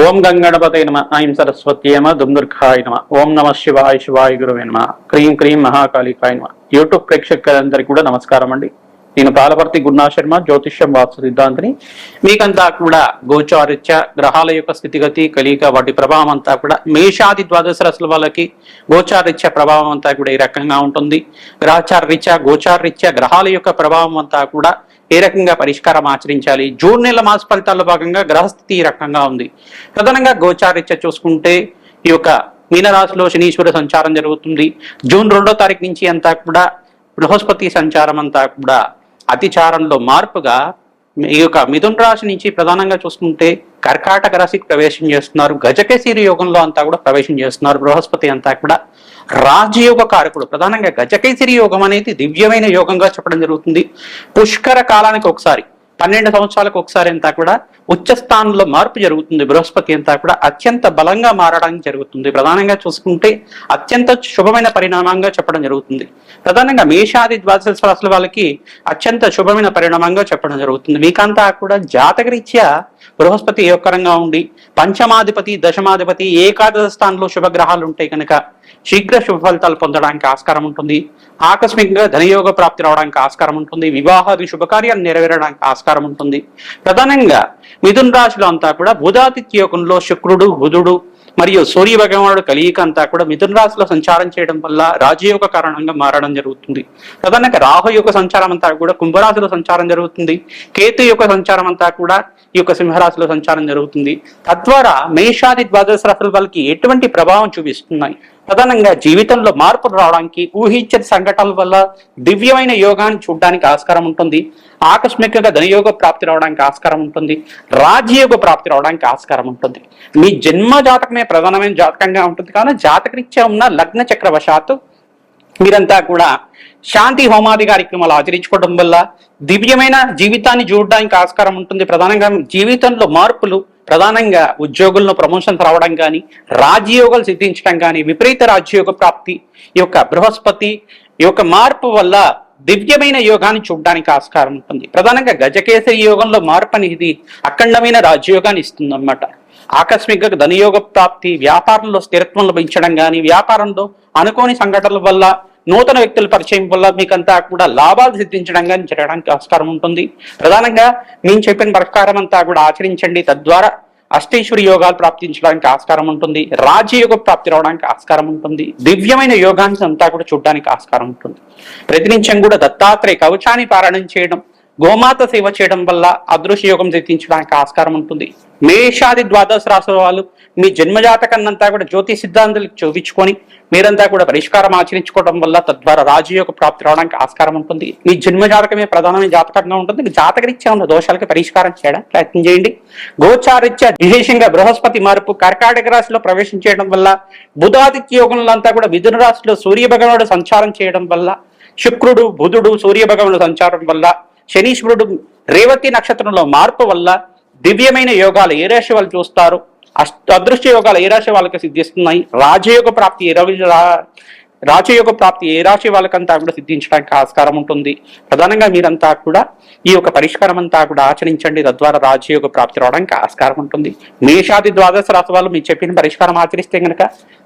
ఓం గంగణపతే నమ ఐం సరస్వత్యే నమ దుందుర్గాయ నమ ఓం నమ శివాయ శివాయ గురువే నమ క్రీం క్రీం మహాకాళికాయ నమ. యూట్యూబ్ ప్రేక్షకులందరికీ కూడా నమస్కారం అండి. నేను పాలపర్తి గురునాథ్ శర్మ, జ్యోతిష్యం వాస్తు సిద్ధాంతిని. మీకంతా కూడా గోచారిత్య గ్రహాల యొక్క స్థితిగతి కలియిక వాటి ప్రభావం అంతా కూడా మేషాది ద్వాదశ రాశుల వాళ్ళకి గోచారిత్య ప్రభావం అంతా కూడా ఈ రకంగా ఉంటుంది. గ్రహచారరీత్యా గోచారరీత్యా గ్రహాల యొక్క ప్రభావం అంతా కూడా ఏ రకంగా పరిష్కారం ఆచరించాలి. జూన్ నెల మాస ఫలితాల్లో భాగంగా గ్రహస్థితి ఈ రకంగా ఉంది. ప్రధానంగా గోచారరీత్యా చూసుకుంటే ఈ యొక్క మీనరాశిలో శనీశ్వర సంచారం జరుగుతుంది. జూన్ 2వ తారీఖు నుంచి అంతా కూడా బృహస్పతి సంచారం అంతా కూడా అతిచారంలో మార్పుగా ఈ యొక్క మిథున రాశి నుంచి ప్రధానంగా చూసుకుంటే కర్కాటక రాశికి ప్రవేశం చేస్తున్నారు. గజకేసరి యోగంలో అంతా కూడా ప్రవేశం చేస్తున్నారు. బృహస్పతి అంతా కూడా రాజయోగ కారకుడు. ప్రధానంగా గజకేసరి యోగం అనేది దివ్యమైన యోగంగా చెప్పడం జరుగుతుంది. పుష్కర కాలానికి ఒకసారి 12 సంవత్సరాలకు ఒకసారి అంతా కూడా ఉచ్చ స్థానంలో మార్పు జరుగుతుంది. బృహస్పతి అంతా కూడా అత్యంత బలంగా మారడానికి జరుగుతుంది. ప్రధానంగా చూసుకుంటే అత్యంత శుభమైన పరిణామంగా చెప్పడం జరుగుతుంది. ప్రధానంగా మేషాది ద్వాదశ రాశుల వాళ్ళకి అత్యంత శుభమైన పరిణామంగా చెప్పడం జరుగుతుంది. మీకంతా కూడా జాతకరీత్యా బృహస్పతి యోగకరంగా ఉండి పంచమాధిపతి దశమాధిపతి ఏకాదశ స్థానంలో శుభగ్రహాలు ఉంటాయి కనుక శీఘ్ర శుభ ఫలితాలు పొందడానికి ఆస్కారం ఉంటుంది. ఆకస్మికంగా ధనయోగ ప్రాప్తి రావడానికి ఆస్కారం ఉంటుంది. వివాహాది శుభకార్యాలు నెరవేరడానికి ఆస్కారం ఉంటుంది. ప్రధానంగా మిథున రాశిలో అంతా కూడా బుధాదిత్య యోగంలో శుక్రుడు బుధుడు మరియు సూర్య భగవానుడు కలియిక అంతా కూడా మిథున రాశిలో సంచారం చేయడం వల్ల రాజయోగ కారణంగా మారడం జరుగుతుంది. ప్రధానంగా రాహు యొక్క సంచారం అంతా కూడా కుంభరాశిలో సంచారం జరుగుతుంది. కేతు యొక్క సంచారం అంతా కూడా ఈ యొక్క సింహరాశిలో సంచారం జరుగుతుంది. తద్వారా మేషాది ద్వాదశ రాశుల వాళ్ళకి ఎటువంటి ప్రభావం చూపిస్తున్నాయి. ప్రధానంగా జీవితంలో మార్పులు రావడానికి ఊహించని సంఘటనల వల్ల దివ్యమైన యోగాన్ని చూడడానికి ఆస్కారం ఉంటుంది. ఆకస్మికంగా ధనయోగ ప్రాప్తి రావడానికి ఆస్కారం ఉంటుంది. రాజయోగ ప్రాప్తి రావడానికి ఆస్కారం ఉంటుంది. మీ జన్మ జాతకమే ప్రధానమైన జాతకంగా ఉంటుంది. కానీ జాతకరీత్యా ఉన్న లగ్న చక్రవశాత్తు మీరంతా కూడా శాంతి హోమాది కార్యక్రమాలు ఆచరించుకోవడం వల్ల దివ్యమైన జీవితాన్ని చూడడానికి ఆస్కారం ఉంటుంది. ప్రధానంగా జీవితంలో మార్పులు, ప్రధానంగా ఉద్యోగుల్లో ప్రమోషన్స్ రావడం కానీ, రాజయోగాలు సిద్ధించడం కానీ, విపరీత రాజయోగ ప్రాప్తి ఈ యొక్క బృహస్పతి ఈ యొక్క మార్పు వల్ల దివ్యమైన యోగాన్ని చూడడానికి ఆస్కారం ఉంటుంది. ప్రధానంగా గజకేసరి యోగంలో మార్పు అనేది అఖండమైన రాజయోగాన్ని ఇస్తుంది అన్నమాట. ఆకస్మిక ధనయోగ ప్రాప్తి, వ్యాపారంలో స్థిరత్వం లభించడం కానీ, వ్యాపారంలో అనుకోని సంఘటనల వల్ల నూతన వ్యక్తుల పరిచయం వల్ల మీకంతా కూడా లాభాలు సిద్ధించడం కానీ జరగడానికి ఆస్కారం ఉంటుంది. ప్రధానంగా మేము చెప్పిన ప్రకారం అంతా కూడా ఆచరించండి. తద్వారా అష్టైశ్వరి యోగాలు ప్రాప్తించడానికి ఆస్కారం ఉంటుంది. రాజయోగ ప్రాప్తి రావడానికి ఆస్కారం ఉంటుంది. దివ్యమైన యోగాన్ని అంతా కూడా చూడడానికి ఆస్కారం ఉంటుంది. ప్రతినిత్యం కూడా దత్తాత్రేయ కవచాన్ని పారాయణం చేయడం, గోమాత సేవ చేయడం వల్ల అదృశ్య యోగం సిద్ధించడానికి ఆస్కారం ఉంటుంది. మేషాది ద్వాదశ రాశుల వాళ్ళు మీ జన్మజాతకాన్నంతా కూడా జ్యోతి సిద్ధాంతాలకు చూపించుకొని మీరంతా కూడా పరిష్కారం ఆచరించుకోవడం వల్ల తద్వారా రాజయోగ ప్రాప్తి రావడానికి ఆస్కారం ఉంటుంది. మీ జన్మజాతకమే ప్రధానమైన జాతకంగా ఉంటుంది. జాతకరీత్యా ఉన్న దోషాలకి పరిష్కారం చేయడానికి ప్రయత్నం చేయండి. గోచారీత్యా విశేషంగా బృహస్పతి మార్పు కర్కాటక రాశిలో ప్రవేశం చేయడం వల్ల, బుధాదిత్య యోగంలో అంతా కూడా మిథున రాశిలో సూర్య భగవానుడు సంచారం చేయడం వల్ల, శుక్రుడు బుధుడు సూర్య భగవానుడు సంచారం వల్ల, శనీశ్వరుడు రేవతి నక్షత్రంలో మార్పు వల్ల దివ్యమైన యోగాలు ఏ రాశి వాళ్ళు చూస్తారు, అదృశ్య యోగాలు ఏ రాశి వాళ్ళకి సిద్ధిస్తున్నాయి, రాజయోగ ప్రాప్తి ఏ రాశి వాళ్ళకంతా కూడా సిద్ధించడానికి ఆస్కారం ఉంటుంది. ప్రధానంగా మీరంతా కూడా ఈ యొక్క పరిష్కారం అంతా కూడా ఆచరించండి. తద్వారా రాజయోగ ప్రాప్తి రావడానికి ఆస్కారం ఉంటుంది. మేషాది ద్వాదశ రాశి వాళ్ళు మీరు చెప్పిన పరిష్కారం ఆచరిస్తే కనుక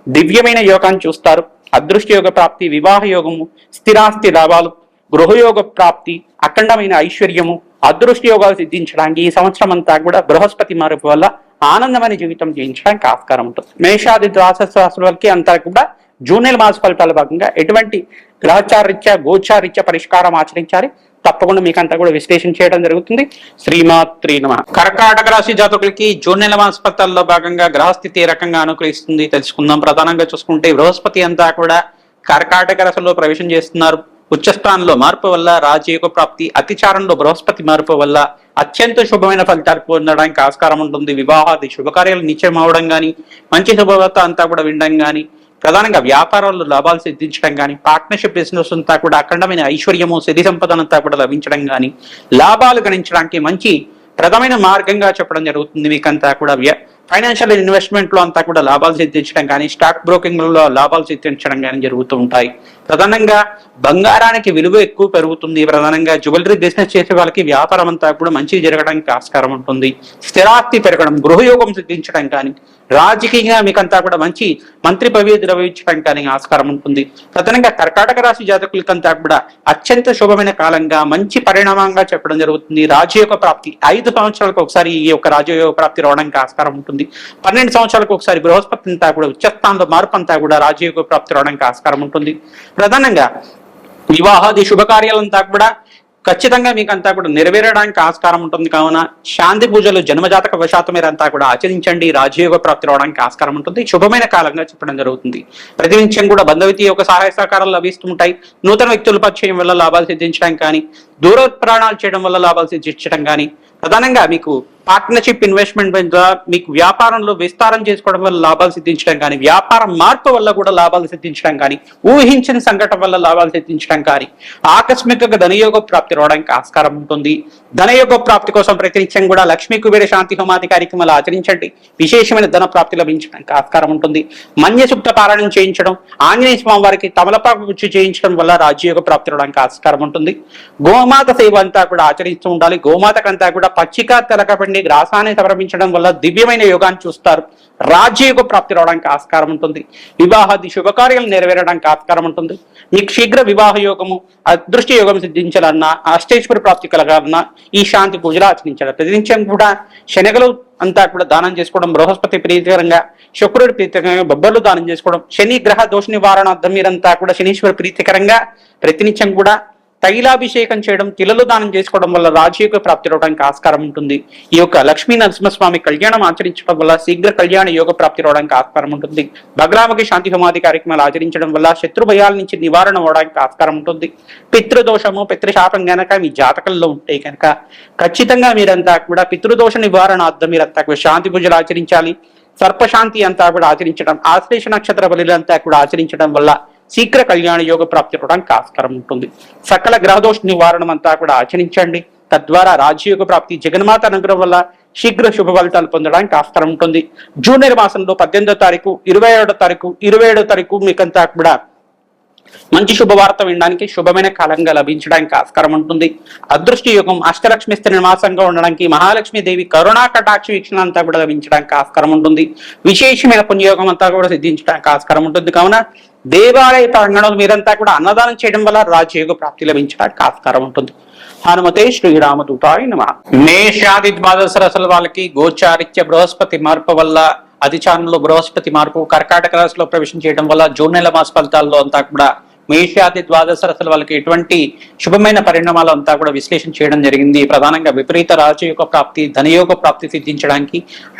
దివ్యమైన యోగాన్ని చూస్తారు. అదృశ్య యోగ ప్రాప్తి, వివాహ యోగము, స్థిరాస్తి లాభాలు, గృహయోగ ప్రాప్తి, అఖండమైన ఐశ్వర్యము, అదృష్ట యోగాలు సిద్ధించడానికి ఈ సంవత్సరం అంతా కూడా బృహస్పతి మార్పు వల్ల ఆనందమైన జీవితం జీవించడానికి ఆస్కారం ఉంటుంది. మేషాది ద్వాదశ రాశుల వాళ్ళకి అంతా కూడా జూన్ నెల మాస ఫలితాల భాగంగా ఎటువంటి గ్రహచారీత్యా గోచారీత్యా పరిష్కారం ఆచరించాలి తప్పకుండా మీకంతా కూడా విశ్లేషణ చేయడం జరుగుతుంది. శ్రీమాత్రి నమః. కర్కాటక రాశి జాతకులకి జూన్ నెల మాస ఫలితాల్లో భాగంగా గ్రహస్థితి ఏ రకంగా అనుకూలిస్తుంది తెలుసుకుందాం. ప్రధానంగా చూసుకుంటే బృహస్పతి అంతా కూడా కర్కాటక రాశిలో ప్రవేశం చేస్తున్నారు. ఉచ్చస్థానంలో మార్పు వల్ల రాజయోగ ప్రాప్తి, అతిచారంలో బృహస్పతి మార్పు వల్ల అత్యంత శుభమైన ఫలితాలు పొందడానికి ఆస్కారం ఉంటుంది. వివాహాది శుభకార్యాలు నిశ్చయం అవడం కానీ, మంచి శుభవార్త అంతా కూడా వినడం కానీ, ప్రధానంగా వ్యాపారాల్లో లాభాలు సిద్ధించడం కానీ, పార్ట్నర్షిప్ బిజినెస్ అంతా కూడా అఖండమైన ఐశ్వర్యము సిరి సంపదనంతా కూడా లభించడం కానీ, లాభాలు గణించడానికి మంచి ప్రధానమైన మార్గంగా చెప్పడం జరుగుతుంది. మీకంతా కూడా ఫైనాన్షియల్ ఇన్వెస్ట్మెంట్ లో అంతా కూడా లాభాలు సిద్ధించడం కానీ, స్టాక్ బ్రోకింగ్ లో లాభాలు సిద్ధించడం కానీ జరుగుతూ ఉంటాయి. ప్రధానంగా బంగారానికి విలువ ఎక్కువ పెరుగుతుంది. ప్రధానంగా జ్యువెలరీ బిజినెస్ చేసే వాళ్ళకి వ్యాపారం అంతా కూడా మంచి జరగడానికి ఆస్కారం ఉంటుంది. స్థిరాస్తి పెరగడం, గృహయోగం సిద్ధించడం కానీ, రాజకీయంగా మీకంతా కూడా మంచి మంత్రి పదవి లభించడం కానీ ఆస్కారం ఉంటుంది. ప్రధానంగా కర్కాటక రాశి జాతకులకంతా కూడా అత్యంత శుభమైన కాలంగా, మంచి పరిణామంగా చెప్పడం జరుగుతుంది. రాజయోగ ప్రాప్తి 5 సంవత్సరాలకు ఒకసారి ఈ యొక్క రాజయోగ ప్రాప్తి రావడానికి ఆస్కారం ఉంటుంది. 12 సంవత్సరాలకు ఒకసారి బృహస్పతి అంతా కూడా ఉచ్చస్థానంలో మార్పు అంతా కూడా రాజయోగ ప్రాప్తి రావడానికి ఆస్కారం ఉంటుంది. ప్రధానంగా వివాహాది శుభకార్యాలంతా కూడా ఖచ్చితంగా మీకంతా కూడా నెరవేరడానికి ఆస్కారం ఉంటుంది. కావున శాంతి పూజలు జన్మజాతక వశాత్తు మీరంతా కూడా ఆచరించండి. రాజయోగ ప్రాప్తి రావడానికి ఆస్కారం ఉంటుంది. శుభమైన కాలంగా చెప్పడం జరుగుతుంది. ప్రతినిత్యం కూడా బంధువితి యొక్క సహాయ సహకారాలు లభిస్తుంటాయి. నూతన వ్యక్తుల పరిచయం వల్ల లాభాలు సిద్ధించడం కానీ, దూర ప్రయాణాలు చేయడం వల్ల లాభాలు సిద్ధించడం కానీ, ప్రధానంగా మీకు పార్ట్నర్షిప్ ఇన్వెస్ట్మెంట్ ద్వారా మీకు వ్యాపారంలో విస్తారం చేసుకోవడం వల్ల లాభాలు సిద్ధించడం కానీ, వ్యాపార మార్పు వల్ల కూడా లాభాలు సిద్ధించడం కానీ, ఊహించిన సంఘటన వల్ల లాభాలు సిద్ధించడం కానీ, ఆకస్మికంగా ధనయోగ ప్రాప్తి రావడానికి ఆస్కారం ఉంటుంది. ధనయోగ ప్రాప్తి కోసం ప్రతినిత్యం కూడా లక్ష్మీ కుబేర శాంతి హోమాది కార్యక్రమాలు ఆచరించండి. విశేషమైన ధన ప్రాప్తి లభించడానికి ఆస్కారం ఉంటుంది. మన్యసూక్త పారాయణం చేయించడం, ఆంజనేయ స్వామి వారికి తమలపాకు గుచ్చి చేయించడం వల్ల రాజయోగ ప్రాప్తి రావడానికి ఆస్కారం ఉంటుంది. గోమాత సేవ అంతా కూడా ఆచరిస్తూ ఉండాలి. గోమాతకంతా కూడా పచ్చిక తెలకపండి గ్రాసాన్ని సమర్పించడం వల్ల దివ్యమైన యోగాన్ని చూస్తారు. రాజయోగ ప్రాప్తి రావడానికి ఆస్కారం ఉంటుంది. వివాహాది శుభకార్యాలు నెరవేరడానికి ఆస్కారం ఉంటుంది. మీకు శీఘ్ర వివాహ యోగము, అదృష్ట యోగం సిద్ధించాలన్నా, అష్టేశ్వర ప్రాప్తి కలగాలన్నా ఈ శాంతి పూజలు ఆచరించాలి. ప్రతినిత్యం కూడా శనగలు అంతా కూడా దానం చేసుకోవడం, బృహస్పతి ప్రీతికరంగా, శుక్రుడి ప్రీతికరంగా బొబ్బర్లు దానం చేసుకోవడం, శని గ్రహ దోష నివారణార్థం మీరంతా కూడా శనీశ్వర ప్రీతికరంగా ప్రతినిత్యం కూడా తైలాభిషేకం చేయడం, తిలలు దానం చేసుకోవడం వల్ల రాజయోగ ప్రాప్తి రావడానికి ఆస్కారం ఉంటుంది. ఈ యొక్క లక్ష్మీ నరసింహస్వామి కళ్యాణం ఆచరించడం వల్ల శీఘ్ర కళ్యాణ యోగ ప్రాప్తి రావడానికి ఆస్కారం ఉంటుంది. బగ్రామకి శాంతి హోమాది కార్యక్రమాలు ఆచరించడం వల్ల శత్రు భయాల నుంచి నివారణ అవడానికి ఆస్కారం ఉంటుంది. పితృదోషము, పితృశాపం గనక మీ జాతకంలో ఉంటే కనుక ఖచ్చితంగా మీరంతా కూడా పితృదోష నివారణార్థం మీరంతా కూడా శాంతి పూజలు ఆచరించాలి. సర్పశాంతి అంతా కూడా ఆచరించడం, ఆశ్లేష నక్షత్ర బలులంతా కూడా ఆచరించడం వల్ల శీఘ్ర కళ్యాణ యోగ ప్రాప్తి అవడానికి ఆస్కారం ఉంటుంది. సకల గ్రహదోష నివారణం అంతా కూడా ఆచరించండి. తద్వారా రాజయోగ ప్రాప్తి, జగన్మాత అనుగ్రహం వల్ల శీఘ్ర శుభ ఫలితాలు పొందడానికి ఆస్కారం ఉంటుంది. జూన్ మాసంలో 18వ తారీఖు, 27వ తారీఖు, 27వ తారీఖు మీకంతా కూడా మంచి శుభవార్త వినడానికి శుభమైన కాలంగా లభించడానికి ఆస్కారం ఉంటుంది. అదృష్ట యోగం అష్టలక్ష్మి స్థిర నివాసంగా ఉండడానికి, మహాలక్ష్మి దేవి కరుణా కటాక్ష వీక్షణ అంతా కూడా లభించడానికి ఆస్కారం ఉంటుంది. విశేషమైన పుణ్యయోగం అంతా కూడా సిద్ధించడానికి ఆస్కారం ఉంటుంది. కావున దేవాలయ ప్రాంగణంలో మీరంతా కూడా అన్నదానం చేయడం వల్ల రాజయోగ ప్రాప్తి లభించడానికి ఆస్కారం ఉంటుంది. హనుమతే శ్రీరామదూతాయ నమః. మేషాది ద్వాదశ రాశుల వాళ్ళకి గోచారిత్య బృహస్పతి మార్పు వల్ల, అధిచారంలో బృహస్పతి మార్పు కర్కాటక రాశిలో ప్రవేశం చేయడం వల్ల జూన్ నెల మాస ఫలితాల్లో అంతా కూడా మేషాది ద్వాదశ రాశుల వాళ్ళకి ఎటువంటి శుభమైన పరిణామాలు అంతా కూడా విశ్లేషణ చేయడం జరిగింది. ప్రధానంగా విపరీత రాజయోగ ప్రాప్తి, ధనయోగ ప్రాప్తి సిద్ధించడానికి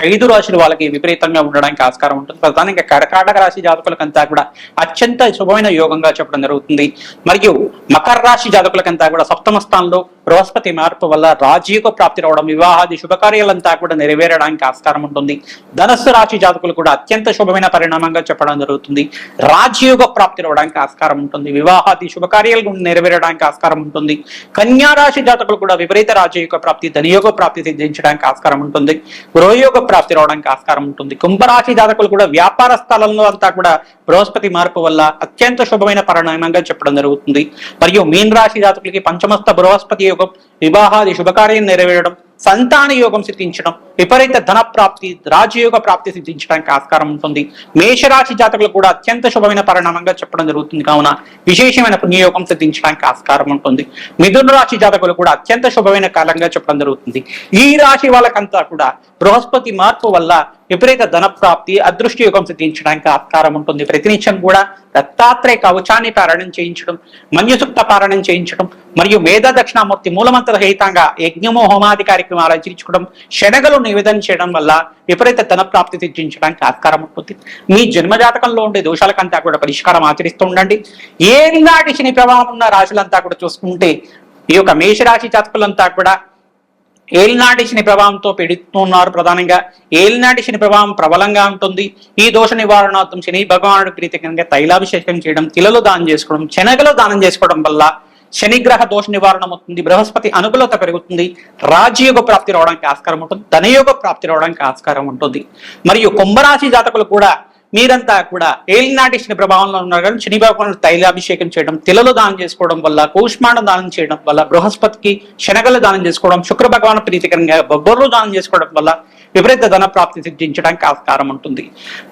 5 రాశులు వాళ్ళకి విపరీతంగా ఉండడానికి ఆస్కారం ఉంటుంది. ప్రధానంగా కర్కాటక రాశి జాతకులకంతా కూడా అత్యంత శుభమైన యోగంగా చెప్పడం జరుగుతుంది. మరియు మకర రాశి జాతకులకంతా కూడా సప్తమ స్థానంలో బృహస్పతి మార్పు వల్ల రాజయోగ ప్రాప్తి రావడం, వివాహాది శుభకార్యాలంతా కూడా నెరవేరడానికి ఆస్కారం ఉంటుంది. ధనస్సు రాశి జాతకులు కూడా అత్యంత శుభమైన పరిణామంగా చెప్పడం జరుగుతుంది. రాజయోగ ప్రాప్తి రావడానికి ఆస్కారం ఉంటుంది. వివాహాది శుభకార్యాలు నెరవేరడానికి ఆస్కారం ఉంటుంది. కన్యా రాశి జాతకులు కూడా విపరీత రాజయోగ ప్రాప్తి, ధనయోగ ప్రాప్తి సిద్ధించడానికి ఆస్కారం ఉంటుంది. గృహయోగ ప్రాప్తి రావడానికి ఆస్కారం ఉంటుంది. కుంభరాశి జాతకులు కూడా వ్యాపార స్థలంలో అంతా కూడా బృహస్పతి మార్పు వల్ల అత్యంత శుభమైన పరిణామంగా చెప్పడం జరుగుతుంది. మరియు మీన రాశి జాతకులకి పంచమస్థ బృహస్పతి యోగం, వివాహాది శుభకార్యం నెరవేరడం, సంతాన యోగం సిద్ధించడం, విపరీత ధన ప్రాప్తి, రాజయోగ ప్రాప్తి సిద్ధించడానికి ఆస్కారం ఉంటుంది. మేషరాశి జాతకులు కూడా అత్యంత శుభమైన పరిణామంగా చెప్పడం జరుగుతుంది. కావున విశేషమైన పుణ్యయోగం సిద్ధించడానికి ఆస్కారం ఉంటుంది. మిథున రాశి జాతకులు కూడా అత్యంత శుభమైన కాలంగా చెప్పడం జరుగుతుంది. ఈ రాశి వాళ్ళకంతా కూడా బృహస్పతి మార్పు వల్ల విపరీత ధన ప్రాప్తి, అదృష్ట యోగం సిద్ధించడానికి ఆస్కారం ఉంటుంది. ప్రతినిత్యం కూడా దత్తాత్రేయ కవచాన్ని పారాయణం చేయించడం, మన్యసూక్త పారాయణం చేయించడం, మరియు మేధ దక్షిణామూర్తి మూలమంత్ర రహితంగా యజ్ఞమో హోమాది కార్యక్రమాలు ఆచరించుకోవడం, శనగలు నివేదన చేయడం వల్ల విపరీత ధన ప్రాప్తి సిద్ధించడానికి ఆస్కారం ఉంటుంది. మీ జన్మజాతకంలో ఉండే దోషాలకంతా కూడా పరిష్కారం ఆచరిస్తూ ఉండండి. ఏనాటి శని ప్రభావం ఉన్న రాశులంతా కూడా చూసుకుంటే ఈ యొక్క మేషరాశి జాతకులంతా కూడా ఏలినాటి శని ప్రభావంతో పీడిస్తున్నారు. ప్రధానంగా ఏలినాటి శని ప్రభావం ప్రబలంగా ఉంటుంది. ఈ దోష నివారణార్థం శని భగవానుడి ప్రీతికరంగా తైలాభిషేకం చేయడం, తిలలు దానం చేసుకోవడం, శనగలు దానం చేసుకోవడం వల్ల శనిగ్రహ దోష నివారణ అవుతుంది. బృహస్పతి అనుకూలత పెరుగుతుంది. రాజయోగ ప్రాప్తి రావడానికి ఆస్కారం ఉంటుంది. ధనయోగ ప్రాప్తి రావడానికి ఆస్కారం ఉంటుంది. మరియు కుంభరాశి జాతకులు కూడా మీరంతా కూడా ఏలినాటి శని ప్రభావంలో ఉన్నారు కానీ శని భగవానుడు తైలాభిషేకం చేయడం, తిలలు దానం చేసుకోవడం వల్ల, కూష్మాండం దానం చేయడం వల్ల, బృహస్పతికి శనగలు దానం చేసుకోవడం, శుక్ర భగవాను ప్రీతికరంగా బొబ్బర్లు దానం చేసుకోవడం వల్ల విపరీత ధన ప్రాప్తి సిద్ధించడానికి ఆస్కారం ఉంటుంది.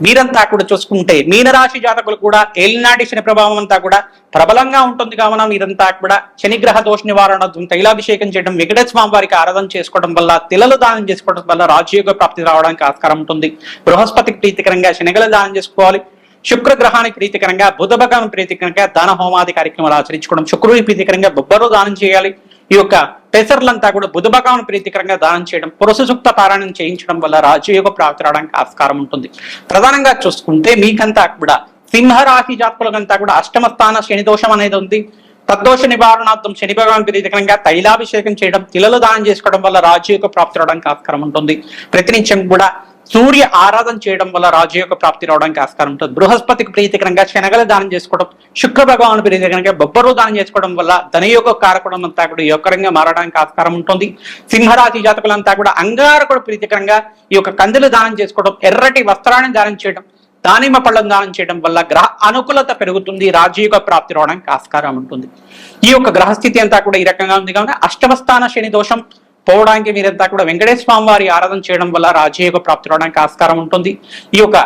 మీరంతా కూడా చూసుకుంటే మీనరాశి జాతకులు కూడా ఏలినాటి శని ప్రభావం అంతా కూడా ప్రబలంగా ఉంటుంది కావున మీరంతా కూడా శనిగ్రహ దోష నివారణ తైలాభిషేకం చేయడం, వెంకటేశ్వర స్వామి వారికి ఆరాధన చేసుకోవడం వల్ల, తిలలు దానం చేసుకోవడం వల్ల రాజయోగ ప్రాప్తి రావడానికి ఆస్కారం ఉంటుంది. బృహస్పతికి ప్రీతికరంగా శనగలు దానం చేసుకోవాలి. శుక్ర గ్రహానికి ప్రీతికరంగా, బుధ భగవాన్ ప్రీతికరంగా దాన హోమాది కార్యక్రమాలు ఆచరించుకోవడం, శుక్రుడికి ప్రీతికరంగా బొబ్బరు దానం చేయాలి. ఈ యొక్క పెసర్లంతా కూడా బుధ భగవాన్ ప్రీతికరంగా దానం చేయడం, పురుష సూక్త పారాయణం చేయించడం వల్ల రాజయోగ ప్రాప్తి రావడానికి ఆస్కారం ఉంటుంది. ప్రధానంగా చూసుకుంటే మీకంతా కూడా సింహరాశి జాతకులకంతా కూడా అష్టమ స్థాన శని దోషం అనేది ఉంది. తద్దోష నివారణార్థం శని భగవాన్ ప్రీతికరంగా తైలాభిషేకం చేయడం, తిలలు దానం చేసుకోవడం వల్ల రాజయోగ ప్రాప్తి రావడానికి ఆస్కారం ఉంటుంది. ప్రతినిత్యం కూడా సూర్య ఆరాధన చేయడం వల్ల రాజయోగ ప్రాప్తి రావడానికి ఆస్కారం ఉంటుంది. బృహస్పతికి ప్రీతికరంగా శనగలు దానం చేసుకోవడం, శుక్ర భగవాను ప్రీతికరంగా బొబ్బరు దానం చేసుకోవడం వల్ల ధనయోగ కారకుడం అంతా కూడా యోగకరంగా మారడానికి ఆస్కారం ఉంటుంది. సింహరాశి జాతకులంతా కూడా అంగారకుడు ప్రీతికరంగా ఈ యొక్క కందులు దానం చేసుకోవడం, ఎర్రటి వస్త్రాన్ని దానం చేయడం, దానిమ్మ పళ్ళను దానం చేయడం వల్ల గ్రహ అనుకూలత పెరుగుతుంది, రాజయోగ ప్రాప్తి రావడానికి ఆస్కారం ఉంటుంది. ఈ యొక్క గ్రహస్థితి అంతా కూడా ఈ రకంగా ఉంది కావున అష్టమ స్థాన శని దోషం పోవడానికి మీరంతా కూడా వెంకటేశ్వర స్వామి వారి ఆరాధన చేయడం వల్ల రాజయోగ ప్రాప్తి రావడానికి ఆస్కారం ఉంటుంది. ఈ యొక్క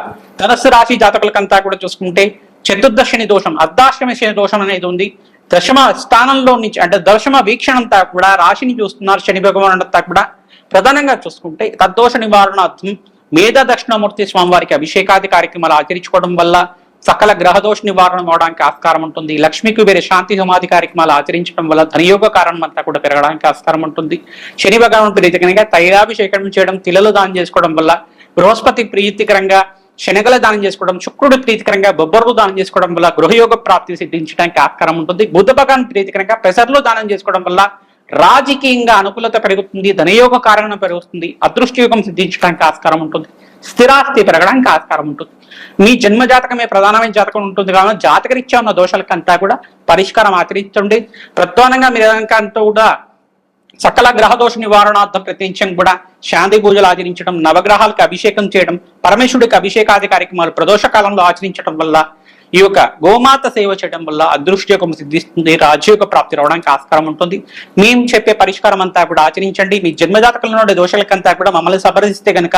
ధనుస్సు రాశి జాతకులకంతా కూడా చూసుకుంటే చతుర్దశ శని దోషం, అర్ధాష్టమి శని దోషం అనేది ఉంది. దశమ స్థానంలో నుంచి అంటే దశమ వీక్షణ అంతా కూడా రాశిని చూస్తున్నారు శని భగవానుడు అంతా కూడా. ప్రధానంగా చూసుకుంటే తద్దోష నివారణార్థం మేధ దక్షిణామూర్తి స్వామి వారికి అభిషేకాది కార్యక్రమాలు ఆచరించుకోవడం వల్ల సకల గ్రహదోష నివారణ అవడానికి ఆస్కారం ఉంటుంది. లక్ష్మికి వేరే శాంతి హోమాది కార్యక్రమాలు ఆచరించడం వల్ల ధనయోగ కారణం అంతా కూడా పెరగడానికి ఆస్కారం ఉంటుంది. శని భగవాన్ ప్రీతికరంగా తైలాభిషేకం చేయడం, తిలలు దానం చేసుకోవడం వల్ల, బృహస్పతి ప్రీతికరంగా శనగల దానం చేసుకోవడం, శుక్రుడు ప్రీతికరంగా బొబ్బర్లు దానం చేసుకోవడం వల్ల గృహయోగ ప్రాప్తి సిద్ధించడానికి ఆస్కారం ఉంటుంది. బుధ భగవాన్ ప్రీతికరంగా పెసర్లు దానం చేసుకోవడం వల్ల రాజకీయంగా అనుకూలత పెరుగుతుంది, ధనయోగ కారణం పెరుగుతుంది, అదృష్టయోగం సిద్ధించడానికి ఆస్కారం ఉంటుంది, స్థిరాస్తి పెరగడానికి ఆస్కారం ఉంటుంది. మీ జన్మ జాతకమే ప్రధానమైన జాతకం ఉంటుంది కావున జాతకరీత్యా ఉన్న దోషాలకంతా కూడా పరిష్కారం ఆచరించండి. ప్రధానంగా మీరు అంతా కూడా సకల గ్రహదోష నివారణార్థం ప్రతినిత్యం కూడా శాంతి పూజలు ఆచరించడం, నవగ్రహాలకు అభిషేకం చేయడం, పరమేశ్వరుడికి అభిషేకాది కార్యక్రమాలు ప్రదోష కాలంలో ఆచరించడం వల్ల, ఈ యొక్క గోమాత సేవ చేయడం వల్ల అదృష్టయోగం సిద్ధిస్తుంది, రాజయోగ ప్రాప్తి రావడానికి ఆస్కారం ఉంటుంది. మేము చెప్పే పరిష్కారం అంతా కూడా ఆచరించండి. మీ జన్మజాతకంలో ఉండే దోషాలకంతా కూడా మమ్మల్ని సంప్రదిస్తే కనుక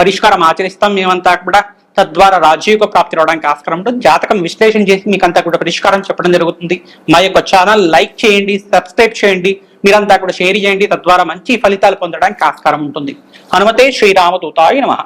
పరిష్కారం ఆచరిస్తాం మేమంతా కూడా. తద్వారా రాజయోగ ప్రాప్తి రావడానికి ఆస్కారం ఉంటుంది. జాతకం విశ్లేషణ చేసి మీకు అంతా కూడా పరిష్కారం చెప్పడం జరుగుతుంది. మా యొక్క ఛానల్ లైక్ చేయండి, సబ్స్క్రైబ్ చేయండి, మీరంతా కూడా షేర్ చేయండి. తద్వారా మంచి ఫలితాలు పొందడానికి ఆస్కారం ఉంటుంది. హనుమతే శ్రీరామదూతాయ నమః.